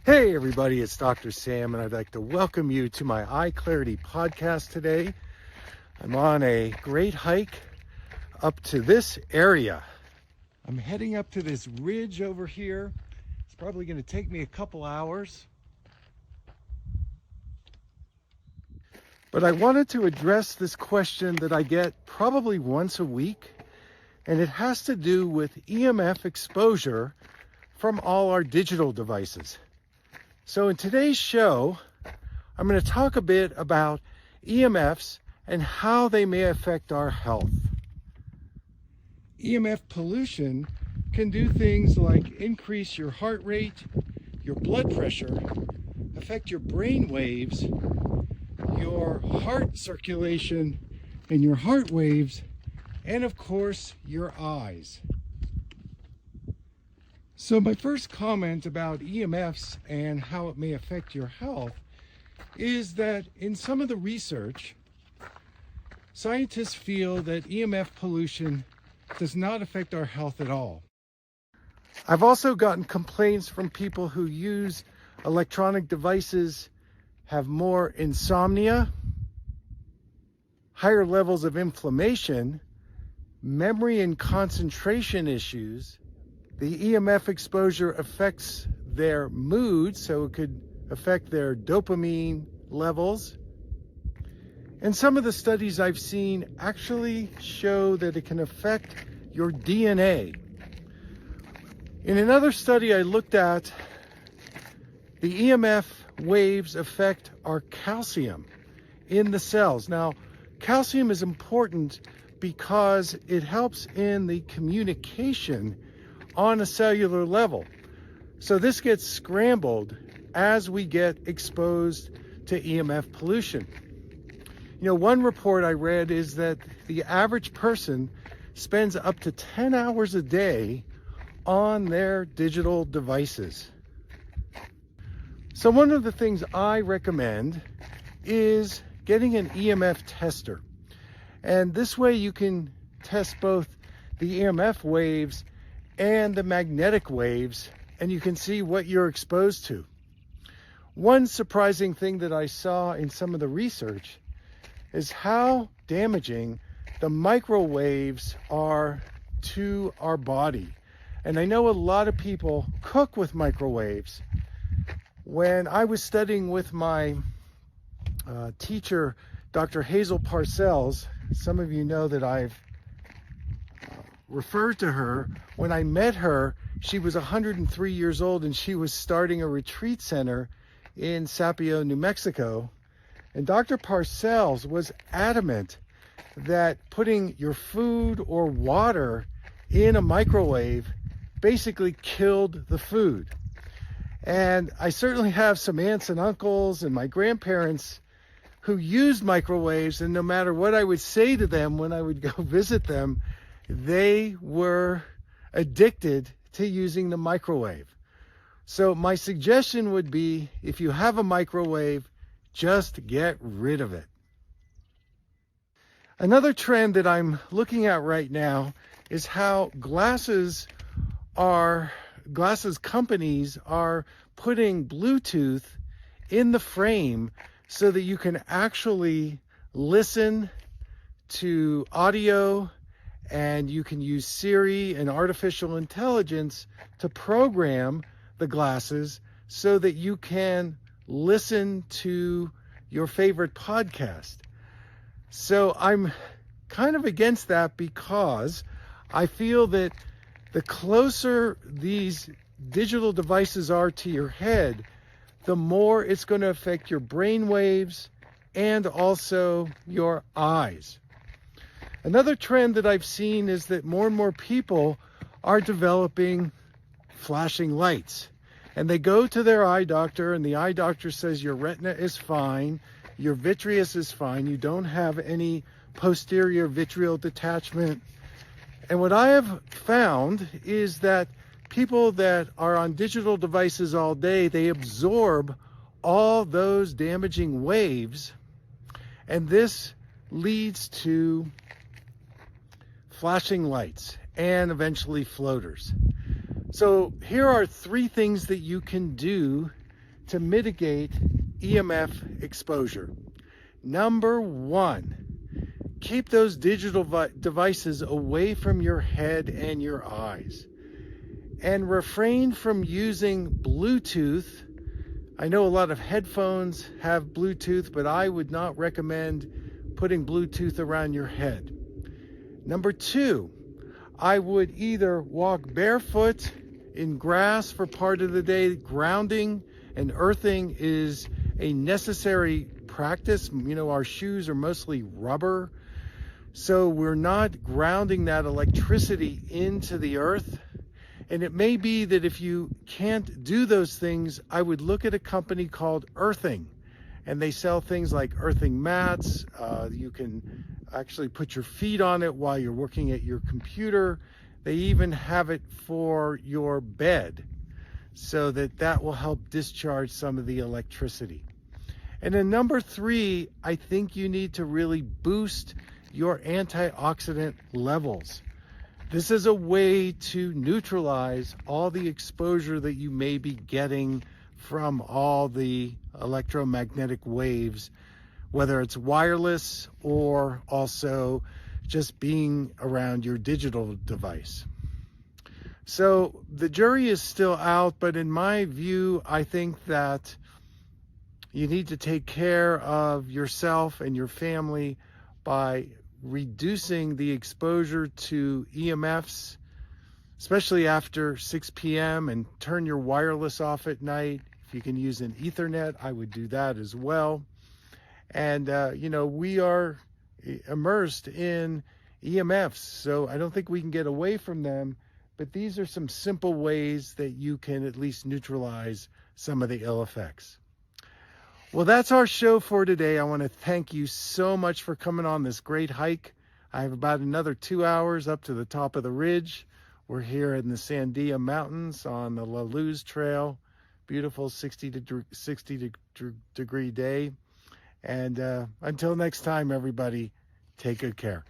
Hey everybody, it's Dr. Sam, and I'd like to welcome you to my Eye Clarity podcast today. I'm on a great hike up to this area. I'm heading up to this ridge over here. It's probably going to take me a couple hours. But I wanted to address this question that I get probably once a week, and it has to do with EMF exposure from all our digital devices. So in today's show, I'm going to talk a bit about EMFs and how they may affect our health. EMF pollution can do things like increase your heart rate, your blood pressure, affect your brain waves, your heart circulation and your heart waves, and of course, your eyes. So my first comment about EMFs and how it may affect your health is that in some of the research, scientists feel that EMF pollution does not affect our health at all. I've also gotten complaints from people who use electronic devices, have more insomnia, higher levels of inflammation, memory and concentration issues. The EMF exposure affects their mood, so it could affect their dopamine levels. And some of the studies I've seen actually show that it can affect your DNA. In another study I looked at, the EMF waves affect our calcium in the cells. Now, calcium is important because it helps in the communication on a cellular level. So this gets scrambled as we get exposed to EMF pollution. You know, one report I read is that the average person spends up to 10 hours a day on their digital devices. So one of the things I recommend is getting an EMF tester. And this way you can test both the EMF waves and the magnetic waves, and you can see what you're exposed to. One surprising thing that I saw in some of the research is how damaging the microwaves are to our body. And I know a lot of people cook with microwaves. When I was studying with my teacher, Dr. Hazel Parcells, some of you know that I've referred to her. When I met her, she was 103 years old and she was starting a retreat center in Sapio, New Mexico. And Dr. Parcells was adamant that putting your food or water in a microwave basically killed the food. And I certainly have some aunts and uncles and my grandparents who used microwaves, and no matter what I would say to them when I would go visit them, they were addicted to using the microwave. So my suggestion would be, if you have a microwave, just get rid of it. Another trend that I'm looking at right now is how glasses companies are putting Bluetooth in the frame so that you can actually listen to audio, and you can use Siri and artificial intelligence to program the glasses so that you can listen to your favorite podcast. So I'm kind of against that because I feel that the closer these digital devices are to your head, the more it's going to affect your brain waves and also your eyes. Another trend that I've seen is that more and more people are developing flashing lights. And they go to their eye doctor, and the eye doctor says your retina is fine, your vitreous is fine, you don't have any posterior vitreal detachment. And what I have found is that people that are on digital devices all day, they absorb all those damaging waves, and this leads to flashing lights and eventually floaters. So here are 3 things that you can do to mitigate EMF exposure. Number one, keep those digital devices away from your head and your eyes. And refrain from using Bluetooth. I know a lot of headphones have Bluetooth, but I would not recommend putting Bluetooth around your head. Number two, I would either walk barefoot in grass for part of the day. Grounding and earthing is a necessary practice. You know, our shoes are mostly rubber, so we're not grounding that electricity into the earth. And it may be that if you can't do those things, I would look at a company called Earthing, and they sell things like earthing mats. You can actually put your feet on it while you're working at your computer. They even have it for your bed, so that will help discharge some of the electricity. And then number three, I think you need to really boost your antioxidant levels. This is a way to neutralize all the exposure that you may be getting from all the electromagnetic waves, whether it's wireless or also just being around your digital device. So the jury is still out, but in my view, I think that you need to take care of yourself and your family by reducing the exposure to EMFs, especially after 6 p.m., and turn your wireless off at night. If you can use an Ethernet, I would do that as well. And, we are immersed in EMFs, so I don't think we can get away from them, but these are some simple ways that you can at least neutralize some of the ill effects. Well, that's our show for today. I want to thank you so much for coming on this great hike. I have about another 2 hours up to the top of the ridge. We're here in the Sandia Mountains on the La Luz Trail. Beautiful 60 degree day. And until next time, everybody, take good care.